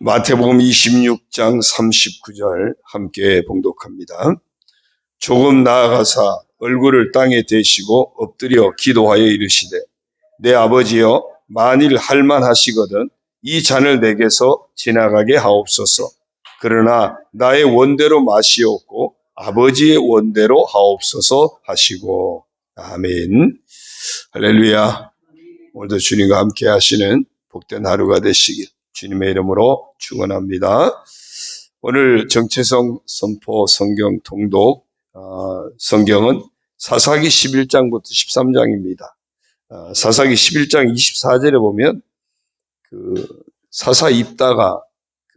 마태복음 26장 39절 함께 봉독합니다. 조금 나아가사 얼굴을 땅에 대시고 엎드려 기도하여 이르시되 내 아버지여 만일 할만하시거든 이 잔을 내게서 지나가게 하옵소서. 그러나 나의 원대로 마시옵고 아버지의 원대로 하옵소서 하시고. 아멘. 할렐루야. 오늘도 주님과 함께 하시는 복된 하루가 되시길 주님의 이름으로 축원합니다. 오늘 정체성 선포 성경 통독 성경은 사사기 11장부터 13장입니다. 사사기 11장 24절에 보면 사사 입다가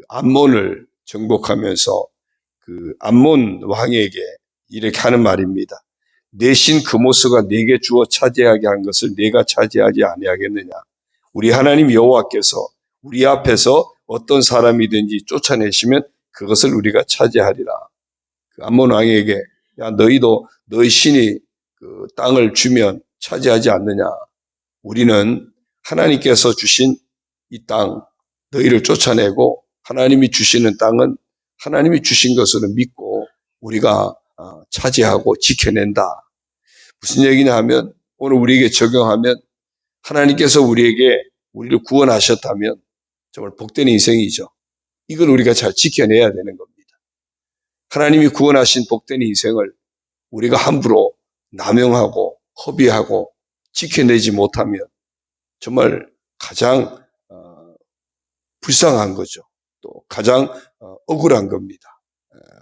암몬을 정복하면서 암몬 왕에게 이렇게 하는 말입니다. 내 신 그모스가 네게 주어 차지하게 한 것을 네가 차지하지 아니하겠느냐. 우리 하나님 여호와께서 우리 앞에서 어떤 사람이든지 쫓아내시면 그것을 우리가 차지하리라. 암몬 왕에게 야 너희도 너희 신이 그 땅을 주면 차지하지 않느냐. 우리는 하나님께서 주신 이 땅 너희를 쫓아내고 하나님이 주시는 땅은 하나님이 주신 것으로 믿고 우리가 차지하고 지켜낸다. 무슨 얘기냐 하면 오늘 우리에게 적용하면 하나님께서 우리를 구원하셨다면 정말 복된 인생이죠. 이걸 우리가 잘 지켜내야 되는 겁니다. 하나님이 구원하신 복된 인생을 우리가 함부로 남용하고 허비하고 지켜내지 못하면 정말 가장 불쌍한 거죠. 또 가장 억울한 겁니다.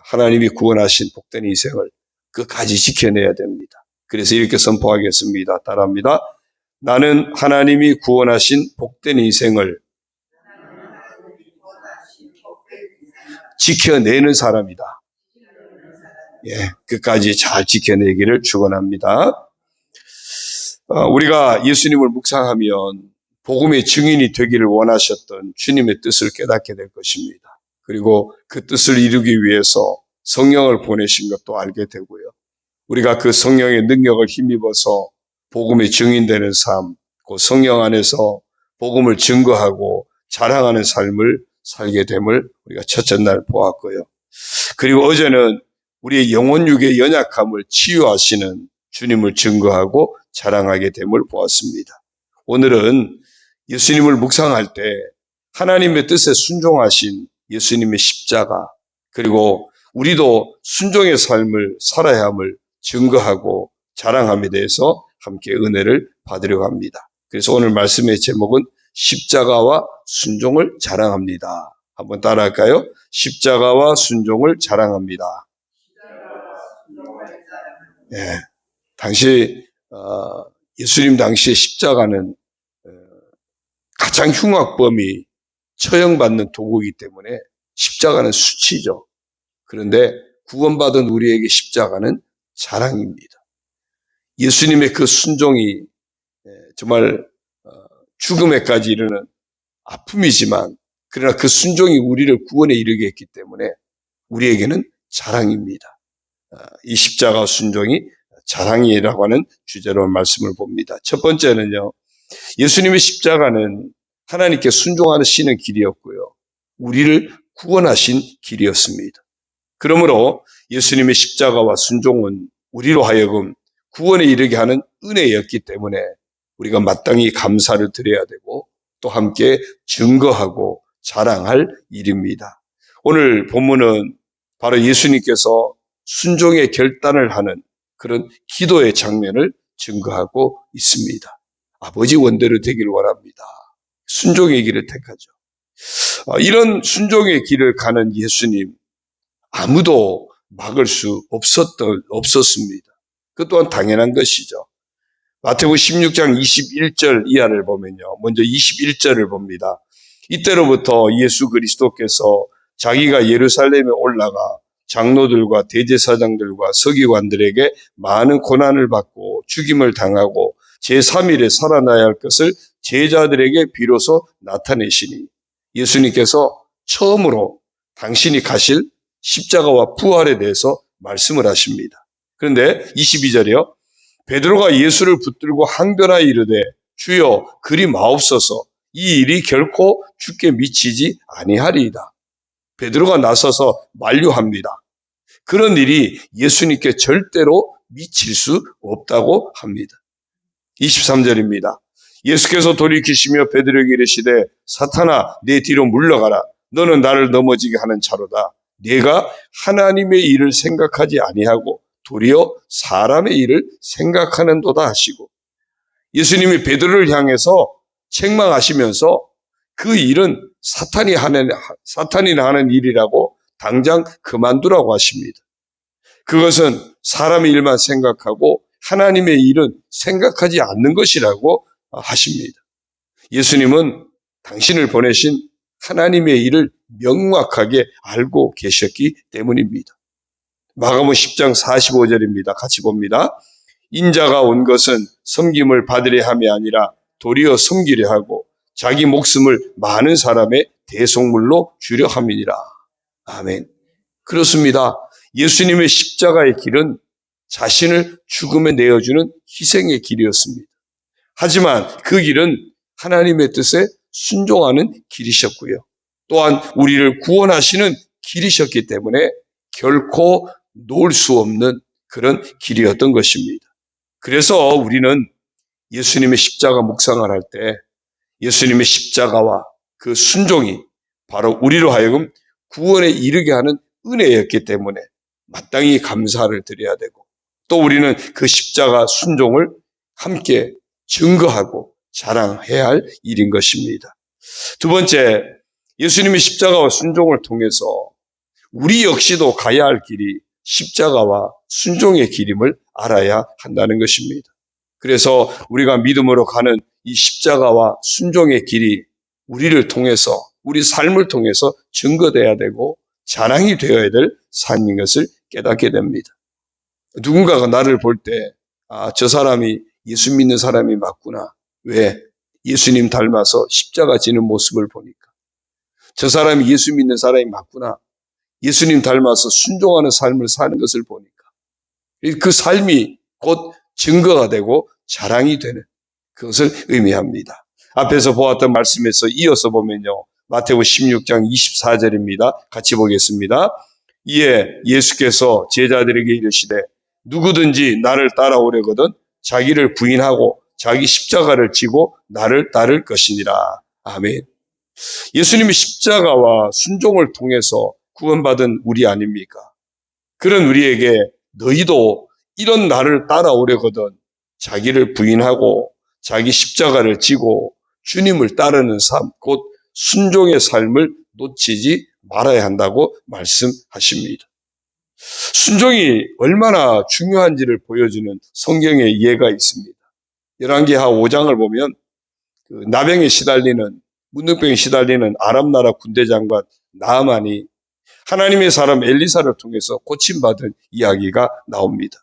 하나님이 구원하신 복된 인생을 끝까지 지켜내야 됩니다. 그래서 이렇게 선포하겠습니다. 따라합니다. 나는 하나님이 구원하신 복된 인생을 지켜내는 사람이다. 예, 끝까지 잘 지켜내기를 축원합니다. 우리가 예수님을 묵상하면 복음의 증인이 되기를 원하셨던 주님의 뜻을 깨닫게 될 것입니다. 그리고 그 뜻을 이루기 위해서 성령을 보내신 것도 알게 되고요. 우리가 그 성령의 능력을 힘입어서 복음의 증인되는 삶, 그 성령 안에서 복음을 증거하고 자랑하는 삶을 살게 됨을 우리가 첫째 날 보았고요. 그리고 어제는 우리의 영혼육의 연약함을 치유하시는 주님을 증거하고 자랑하게 됨을 보았습니다. 오늘은 예수님을 묵상할 때 하나님의 뜻에 순종하신 예수님의 십자가, 그리고 우리도 순종의 삶을 살아야 함을 증거하고 자랑함에 대해서 함께 은혜를 받으려고 합니다. 그래서 오늘 말씀의 제목은 십자가와 순종을 자랑합니다. 한번 따라할까요? 십자가와 순종을 자랑합니다. 네, 예수님 당시의 십자가는 가장 흉악범이 처형받는 도구이기 때문에 십자가는 수치죠. 그런데 구원받은 우리에게 십자가는 자랑입니다. 예수님의 그 순종이 정말 죽음에까지 이르는 아픔이지만 그러나 그 순종이 우리를 구원에 이르게 했기 때문에 우리에게는 자랑입니다. 이 십자가 순종이 자랑이라고 하는 주제로 말씀을 봅니다. 첫 번째는요. 예수님의 십자가는 하나님께 순종하시는 길이었고요. 우리를 구원하신 길이었습니다. 그러므로 예수님의 십자가와 순종은 우리로 하여금 구원에 이르게 하는 은혜였기 때문에 우리가 마땅히 감사를 드려야 되고 또 함께 증거하고 자랑할 일입니다. 오늘 본문은 바로 예수님께서 순종의 결단을 하는 그런 기도의 장면을 증거하고 있습니다. 아버지 원대로 되기를 원합니다. 순종의 길을 택하죠. 이런 순종의 길을 가는 예수님, 아무도 막을 수 없었습니다. 그 또한 당연한 것이죠. 마태복음 16장 21절 이하를 보면요. 먼저 21절을 봅니다. 이때로부터 예수 그리스도께서 자기가 예루살렘에 올라가 장로들과 대제사장들과 서기관들에게 많은 고난을 받고 죽임을 당하고 제3일에 살아나야 할 것을 제자들에게 비로소 나타내시니 예수님께서 처음으로 당신이 가실 십자가와 부활에 대해서 말씀을 하십니다. 그런데 22절이요. 베드로가 예수를 붙들고 항변하여 이르되 주여 그리 마옵소서 이 일이 결코 주께 미치지 아니하리이다. 베드로가 나서서 만류합니다. 그런 일이 예수님께 절대로 미칠 수 없다고 합니다. 23절입니다. 예수께서 돌이키시며 베드로에게 이르시되 사탄아 내 뒤로 물러가라. 너는 나를 넘어지게 하는 자로다. 네가 하나님의 일을 생각하지 아니하고 도리어 사람의 일을 생각하는도다 하시고, 예수님이 베드로를 향해서 책망하시면서 그 일은 사탄이 하는 일이라고 당장 그만두라고 하십니다. 그것은 사람의 일만 생각하고 하나님의 일은 생각하지 않는 것이라고 하십니다. 예수님은 당신을 보내신 하나님의 일을 명확하게 알고 계셨기 때문입니다. 마가복음 10장 45절입니다. 같이 봅니다. 인자가 온 것은 섬김을 받으려 함이 아니라 도리어 섬기려 하고 자기 목숨을 많은 사람의 대속물로 주려 함이니라. 아멘. 그렇습니다. 예수님의 십자가의 길은 자신을 죽음에 내어주는 희생의 길이었습니다. 하지만 그 길은 하나님의 뜻에 순종하는 길이셨고요. 또한 우리를 구원하시는 길이셨기 때문에 결코 놓을 수 없는 그런 길이었던 것입니다. 그래서 우리는 예수님의 십자가 묵상을 할 때 예수님의 십자가와 그 순종이 바로 우리로 하여금 구원에 이르게 하는 은혜였기 때문에 마땅히 감사를 드려야 되고, 또 우리는 그 십자가 순종을 함께 증거하고 자랑해야 할 일인 것입니다. 두 번째, 예수님의 십자가와 순종을 통해서 우리 역시도 가야 할 길이 십자가와 순종의 길임을 알아야 한다는 것입니다. 그래서 우리가 믿음으로 가는 이 십자가와 순종의 길이 우리를 통해서, 우리 삶을 통해서 증거돼야 되고 자랑이 되어야 될 삶인 것을 깨닫게 됩니다. 누군가가 나를 볼 때, 저 사람이 예수 믿는 사람이 맞구나. 왜? 예수님 닮아서 십자가 지는 모습을 보니까. 저 사람이 예수 믿는 사람이 맞구나. 예수님 닮아서 순종하는 삶을 사는 것을 보니까. 그 삶이 곧 증거가 되고 자랑이 되는 그것을 의미합니다. 앞에서 보았던 말씀에서 이어서 보면요. 마태복음 16장 24절입니다. 같이 보겠습니다. 이에 예수께서 제자들에게 이르시되 누구든지 나를 따라오려거든 자기를 부인하고 자기 십자가를 지고 나를 따를 것이니라. 아멘. 예수님의 십자가와 순종을 통해서 구원받은 우리 아닙니까? 그런 우리에게 너희도 이런 나를 따라오려거든 자기를 부인하고 자기 십자가를 지고 주님을 따르는 삶, 곧 순종의 삶을 놓치지 말아야 한다고 말씀하십니다. 순종이 얼마나 중요한지를 보여주는 성경의 예가 있습니다. 열왕기하 5장을 보면 그 나병에 시달리는, 문둥병에 시달리는 아람 나라 군대 장관 나아만이 하나님의 사람 엘리사를 통해서 고침받은 이야기가 나옵니다.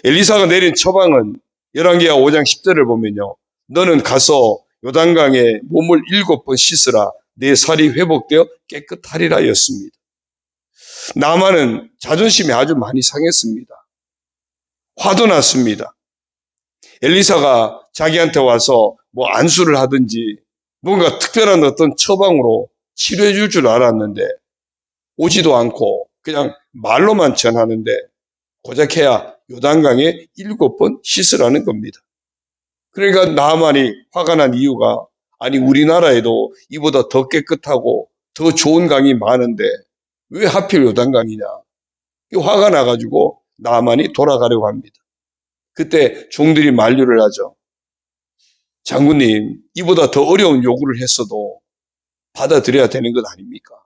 엘리사가 내린 처방은 열왕기하 5장 10절을 보면요. 너는 가서 요단강에 몸을 7번 씻으라. 내 살이 회복되어 깨끗하리라 였습니다. 나아만은 자존심이 아주 많이 상했습니다. 화도 났습니다. 엘리사가 자기한테 와서 안수를 하든지 뭔가 특별한 어떤 처방으로 치료해 줄 줄 알았는데 오지도 않고 그냥 말로만 전하는데 고작해야 요단강에 7번 씻으라는 겁니다. 그러니까 나아만이 화가 난 이유가, 아니 우리나라에도 이보다 더 깨끗하고 더 좋은 강이 많은데 왜 하필 요단강이냐. 화가 나가지고 나아만이 돌아가려고 합니다. 그때 종들이 만류를 하죠. 장군님, 이보다 더 어려운 요구를 했어도 받아들여야 되는 것 아닙니까?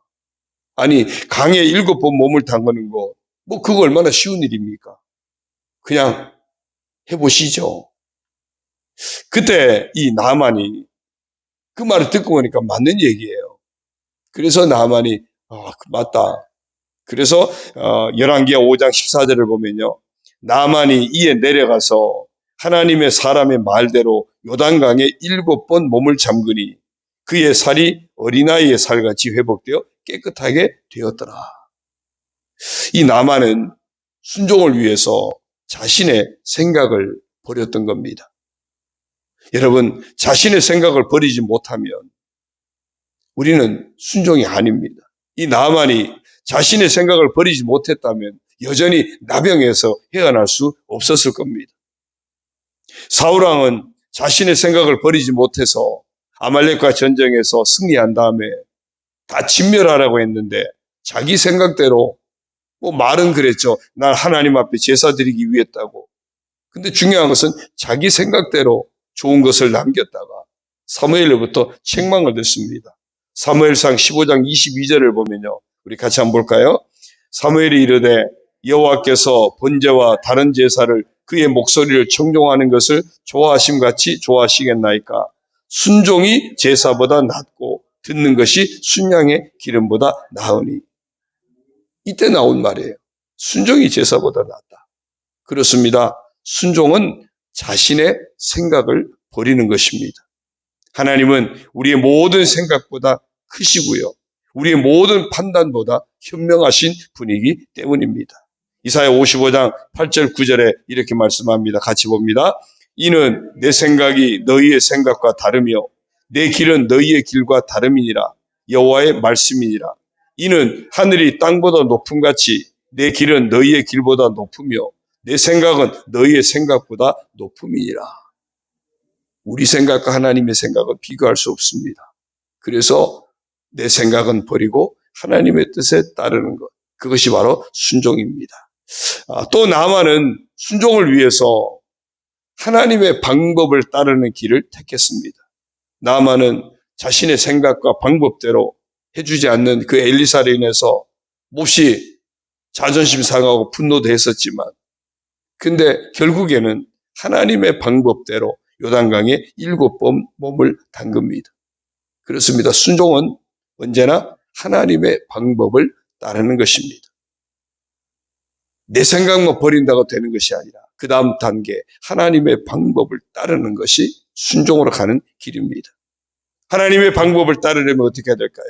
아니 강에 7번 몸을 담그는 거 그거 얼마나 쉬운 일입니까? 그냥 해보시죠. 그때 이 나아만이 그 말을 듣고 보니까 맞는 얘기예요. 그래서 나아만이 맞다. 그래서 열왕기하 5장 14절을 보면요. 나아만이 이에 내려가서 하나님의 사람의 말대로 요단강에 7번 몸을 잠그니 그의 살이 어린아이의 살같이 회복되어 깨끗하게 되었더라. 이 나아만은 순종을 위해서 자신의 생각을 버렸던 겁니다. 여러분, 자신의 생각을 버리지 못하면 우리는 순종이 아닙니다. 이 나아만이 자신의 생각을 버리지 못했다면 여전히 나병에서 헤어날 수 없었을 겁니다. 사울왕은 자신의 생각을 버리지 못해서 아말렉과 전쟁에서 승리한 다음에 다 진멸하라고 했는데 자기 생각대로 말은 그랬죠. 난 하나님 앞에 제사 드리기 위했다고. 근데 중요한 것은 자기 생각대로 좋은 것을 남겼다가 사무엘로부터 책망을 듣습니다. 사무엘상 15장 22절을 보면요. 우리 같이 한번 볼까요? 사무엘이 이르되 여호와께서 번제와 다른 제사를 그의 목소리를 청종하는 것을 좋아하심같이 좋아하시겠나이까? 순종이 제사보다 낫고 듣는 것이 순양의 기름보다 나으니. 이때 나온 말이에요. 순종이 제사보다 낫다. 그렇습니다. 순종은 자신의 생각을 버리는 것입니다. 하나님은 우리의 모든 생각보다 크시고요. 우리의 모든 판단보다 현명하신 분이기 때문입니다. 이사야 55장 8절 9절에 이렇게 말씀합니다. 같이 봅니다. 이는 내 생각이 너희의 생각과 다르며 내 길은 너희의 길과 다름이니라. 여호와의 말씀이니라. 이는 하늘이 땅보다 높음같이 내 길은 너희의 길보다 높으며 내 생각은 너희의 생각보다 높음이니라. 우리 생각과 하나님의 생각은 비교할 수 없습니다. 그래서 내 생각은 버리고 하나님의 뜻에 따르는 것. 그것이 바로 순종입니다. 또 나만은 순종을 위해서 하나님의 방법을 따르는 길을 택했습니다. 나만은 자신의 생각과 방법대로 해주지 않는 그 엘리사로 인해서 몹시 자존심 상하고 분노도 했었지만 근데 결국에는 하나님의 방법대로 요단강에 7번 몸을 담급니다. 그렇습니다. 순종은 언제나 하나님의 방법을 따르는 것입니다. 내 생각만 버린다고 되는 것이 아니라 그 다음 단계 하나님의 방법을 따르는 것이 순종으로 가는 길입니다. 하나님의 방법을 따르려면 어떻게 해야 될까요?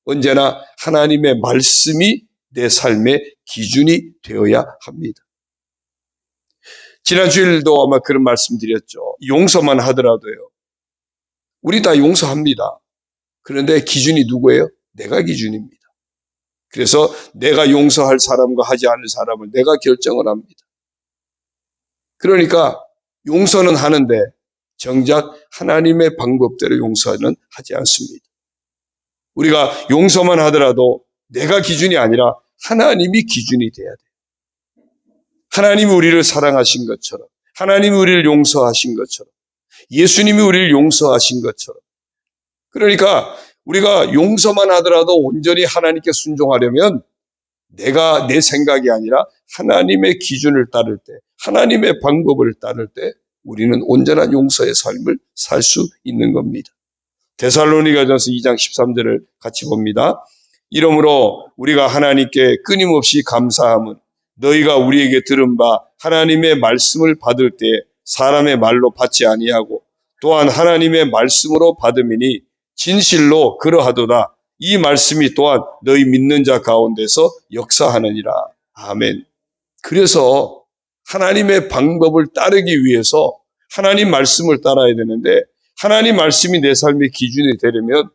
언제나 하나님의 말씀이 내 삶의 기준이 되어야 합니다. 지난 주일도 아마 그런 말씀 드렸죠. 용서만 하더라도요. 우리 다 용서합니다. 그런데 기준이 누구예요? 내가 기준입니다. 그래서 내가 용서할 사람과 하지 않을 사람을 내가 결정을 합니다. 그러니까 용서는 하는데 정작 하나님의 방법대로 용서는 하지 않습니다. 우리가 용서만 하더라도 내가 기준이 아니라 하나님이 기준이 돼야 돼요. 하나님이 우리를 사랑하신 것처럼, 하나님이 우리를 용서하신 것처럼, 예수님이 우리를 용서하신 것처럼. 그러니까 우리가 용서만 하더라도 온전히 하나님께 순종하려면 내가 내 생각이 아니라 하나님의 기준을 따를 때, 하나님의 방법을 따를 때 우리는 온전한 용서의 삶을 살 수 있는 겁니다. 데살로니가전서 2장 13절을 같이 봅니다. 이러므로 우리가 하나님께 끊임없이 감사함은 너희가 우리에게 들은 바 하나님의 말씀을 받을 때 사람의 말로 받지 아니하고 또한 하나님의 말씀으로 받음이니 진실로 그러하도다. 이 말씀이 또한 너희 믿는 자 가운데서 역사하느니라. 아멘. 그래서 하나님의 방법을 따르기 위해서 하나님 말씀을 따라야 되는데 하나님 말씀이 내 삶의 기준이 되려면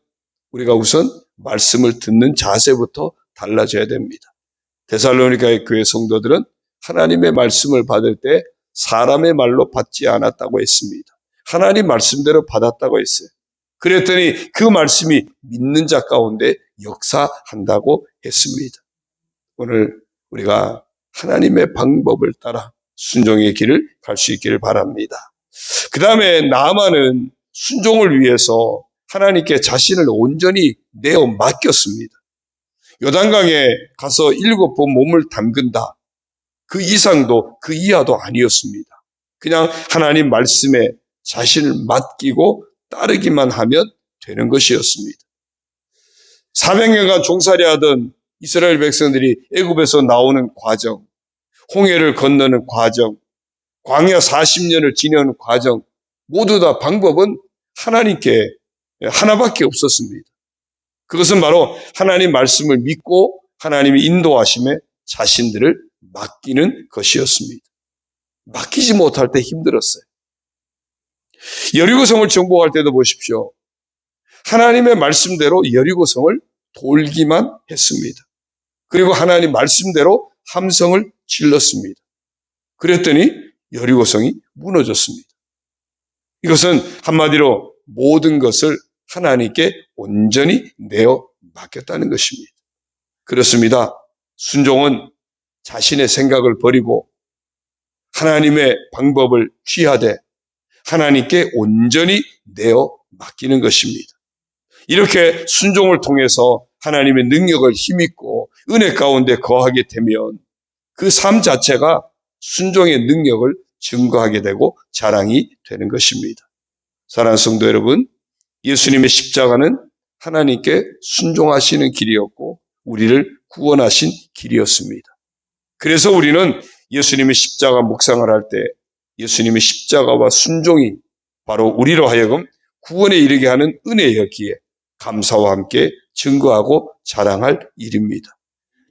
우리가 우선 말씀을 듣는 자세부터 달라져야 됩니다. 데살로니가의 교회 성도들은 하나님의 말씀을 받을 때 사람의 말로 받지 않았다고 했습니다. 하나님 말씀대로 받았다고 했어요. 그랬더니 그 말씀이 믿는 자 가운데 역사한다고 했습니다. 오늘 우리가 하나님의 방법을 따라 순종의 길을 갈 수 있기를 바랍니다. 그 다음에 나아만은 순종을 위해서 하나님께 자신을 온전히 내어 맡겼습니다. 요단강에 가서 7번 몸을 담근다. 그 이상도 그 이하도 아니었습니다. 그냥 하나님 말씀에 자신을 맡기고 따르기만 하면 되는 것이었습니다. 400년간 종살이 하던 이스라엘 백성들이 애굽에서 나오는 과정, 홍해를 건너는 과정, 광야 40년을 지내는 과정, 모두 다 방법은 하나님께 하나밖에 없었습니다. 그것은 바로 하나님 말씀을 믿고 하나님의 인도하심에 자신들을 맡기는 것이었습니다. 맡기지 못할 때 힘들었어요. 여리고성을 정복할 때도 보십시오. 하나님의 말씀대로 여리고성을 돌기만 했습니다. 그리고 하나님 말씀대로 함성을 질렀습니다. 그랬더니 여리고성이 무너졌습니다. 이것은 한마디로 모든 것을 하나님께 온전히 내어 맡겼다는 것입니다. 그렇습니다. 순종은 자신의 생각을 버리고 하나님의 방법을 취하되 하나님께 온전히 내어 맡기는 것입니다. 이렇게 순종을 통해서 하나님의 능력을 힘입고 은혜 가운데 거하게 되면 그 삶 자체가 순종의 능력을 증거하게 되고 자랑이 되는 것입니다. 사랑하는 성도 여러분, 예수님의 십자가는 하나님께 순종하시는 길이었고 우리를 구원하신 길이었습니다. 그래서 우리는 예수님의 십자가 묵상을 할 때 예수님의 십자가와 순종이 바로 우리로 하여금 구원에 이르게 하는 은혜였기에 감사와 함께 증거하고 자랑할 일입니다.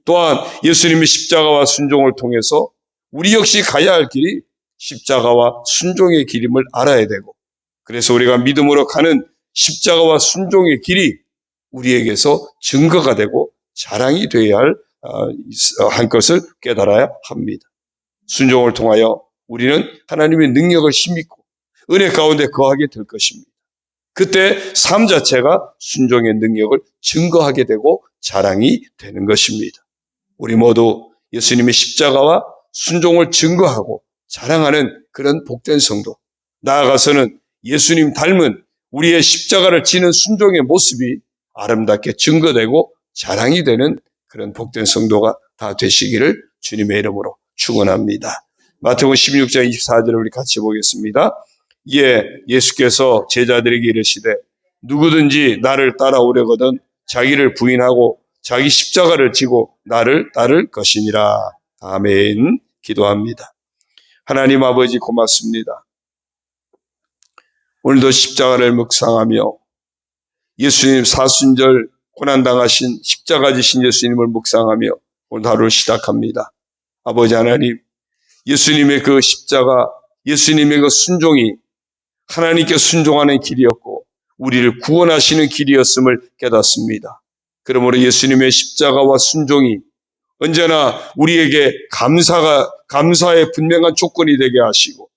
또한 예수님의 십자가와 순종을 통해서 우리 역시 가야 할 길이 십자가와 순종의 길임을 알아야 되고, 그래서 우리가 믿음으로 가는 십자가와 순종의 길이 우리에게서 증거가 되고 자랑이 되어야 할 것을 깨달아야 합니다. 순종을 통하여 우리는 하나님의 능력을 힘입고 은혜 가운데 거하게 될 것입니다. 그때 삶 자체가 순종의 능력을 증거하게 되고 자랑이 되는 것입니다. 우리 모두 예수님의 십자가와 순종을 증거하고 자랑하는 그런 복된 성도, 나아가서는 예수님 닮은 우리의 십자가를 지는 순종의 모습이 아름답게 증거되고 자랑이 되는 그런 복된 성도가 다 되시기를 주님의 이름으로 축원합니다. 마태복음 16장 24절을 우리 같이 보겠습니다. 예수께서 제자들에게 이르시되 누구든지 나를 따라오려거든 자기를 부인하고 자기 십자가를 지고 나를 따를 것이니라. 아멘. 기도합니다. 하나님 아버지 고맙습니다. 오늘도 십자가를 묵상하며 예수님 사순절 고난당하신 십자가 지신 예수님을 묵상하며 오늘 하루를 시작합니다. 아버지 하나님, 예수님의 그 십자가, 예수님의 그 순종이 하나님께 순종하는 길이었고 우리를 구원하시는 길이었음을 깨닫습니다. 그러므로 예수님의 십자가와 순종이 언제나 우리에게 감사의 분명한 조건이 되게 하시고,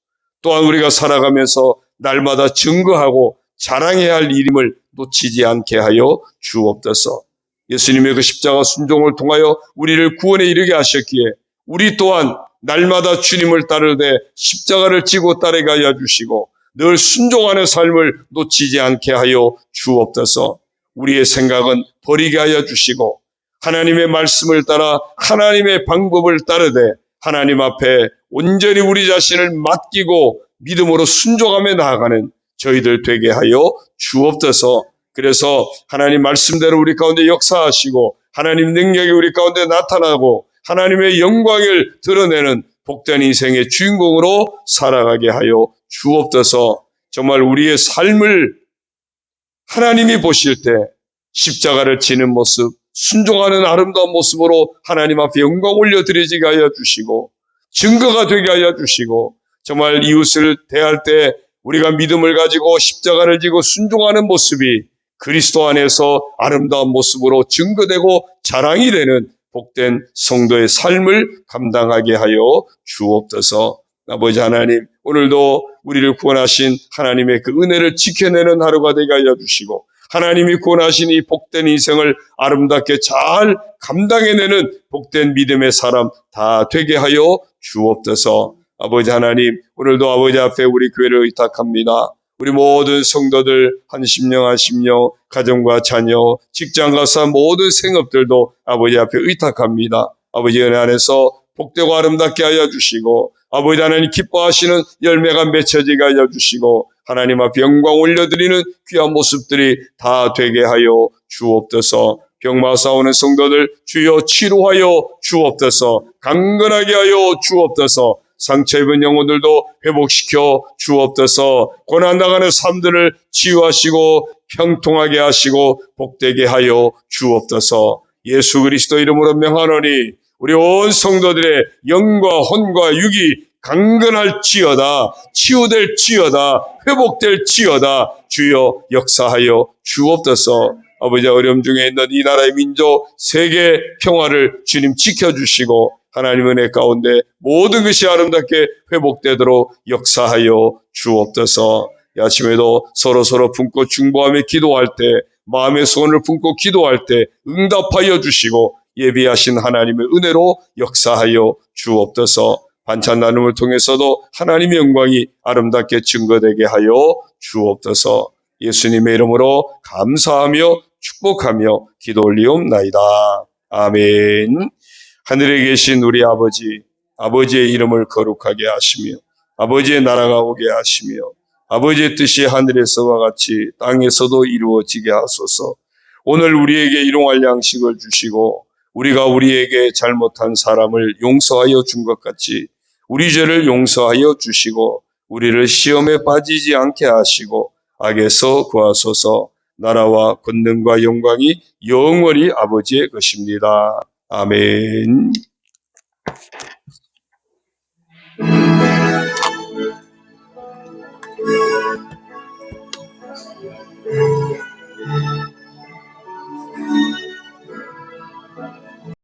또한 우리가 살아가면서 날마다 증거하고 자랑해야 할 일임을 놓치지 않게 하여 주옵소서. 예수님의 그 십자가 순종을 통하여 우리를 구원에 이르게 하셨기에 우리 또한 날마다 주님을 따르되 십자가를 지고 따르게 하여 주시고 늘 순종하는 삶을 놓치지 않게 하여 주옵소서. 우리의 생각은 버리게 하여 주시고 하나님의 말씀을 따라 하나님의 방법을 따르되 하나님 앞에 온전히 우리 자신을 맡기고 믿음으로 순종하며 나아가는 저희들 되게 하여 주옵소서. 그래서 하나님 말씀대로 우리 가운데 역사하시고 하나님 능력이 우리 가운데 나타나고 하나님의 영광을 드러내는 복된 인생의 주인공으로 살아가게 하여 주옵소서. 정말 우리의 삶을 하나님이 보실 때 십자가를 지는 모습, 순종하는 아름다운 모습으로 하나님 앞에 영광 올려드리게 하여 주시고 증거가 되게 하여 주시고, 정말 이웃을 대할 때 우리가 믿음을 가지고 십자가를 지고 순종하는 모습이 그리스도 안에서 아름다운 모습으로 증거되고 자랑이 되는 복된 성도의 삶을 감당하게 하여 주옵소서. 아버지 하나님, 오늘도 우리를 구원하신 하나님의 그 은혜를 지켜내는 하루가 되게 하여 주시고 하나님이 구원하신 이 복된 인생을 아름답게 잘 감당해내는 복된 믿음의 사람 다 되게 하여 주옵소서. 아버지 하나님, 오늘도 아버지 앞에 우리 교회를 의탁합니다. 우리 모든 성도들 한심령 가정과 자녀, 직장 가서 모든 생업들도 아버지 앞에 의탁합니다. 아버지 은혜 안에서 복되고 아름답게 하여 주시고 아버지 하나님 기뻐하시는 열매가 맺혀지게 하여 주시고 하나님 앞에 영광 올려드리는 귀한 모습들이 다 되게 하여 주옵소서. 병마 싸우는 성도들 주여 치료하여 주옵소서. 강건하게 하여 주옵소서. 상처 입은 영혼들도 회복시켜 주옵소서. 고난당하는 삶들을 치유하시고 평통하게 하시고 복되게 하여 주옵소서. 예수 그리스도 이름으로 명하노니 우리 온 성도들의 영과 혼과 육이 강건할지어다, 치유될지어다, 회복될지어다. 주여 역사하여 주옵소서. 아버지, 어려움 중에 있는 이 나라의 민족, 세계 평화를 주님 지켜주시고 하나님 은혜 가운데 모든 것이 아름답게 회복되도록 역사하여 주옵소서. 이 아침에도 서로 품고 중보하며 기도할 때, 마음의 소원을 품고 기도할 때 응답하여 주시고 예비하신 하나님의 은혜로 역사하여 주옵소서. 반찬 나눔을 통해서도 하나님의 영광이 아름답게 증거되게 하여 주옵소서. 예수님의 이름으로 감사하며 축복하며 기도 올리옵나이다. 아멘. 하늘에 계신 우리 아버지, 아버지의 이름을 거룩하게 하시며 아버지의 나라가 오게 하시며 아버지의 뜻이 하늘에서와 같이 땅에서도 이루어지게 하소서. 오늘 우리에게 일용할 양식을 주시고 우리가 우리에게 잘못한 사람을 용서하여 준 것 같이 우리 죄를 용서하여 주시고 우리를 시험에 빠지지 않게 하시고 악에서 구하소서. 나라와 권능과 영광이 영원히 아버지의 것입니다. 아멘.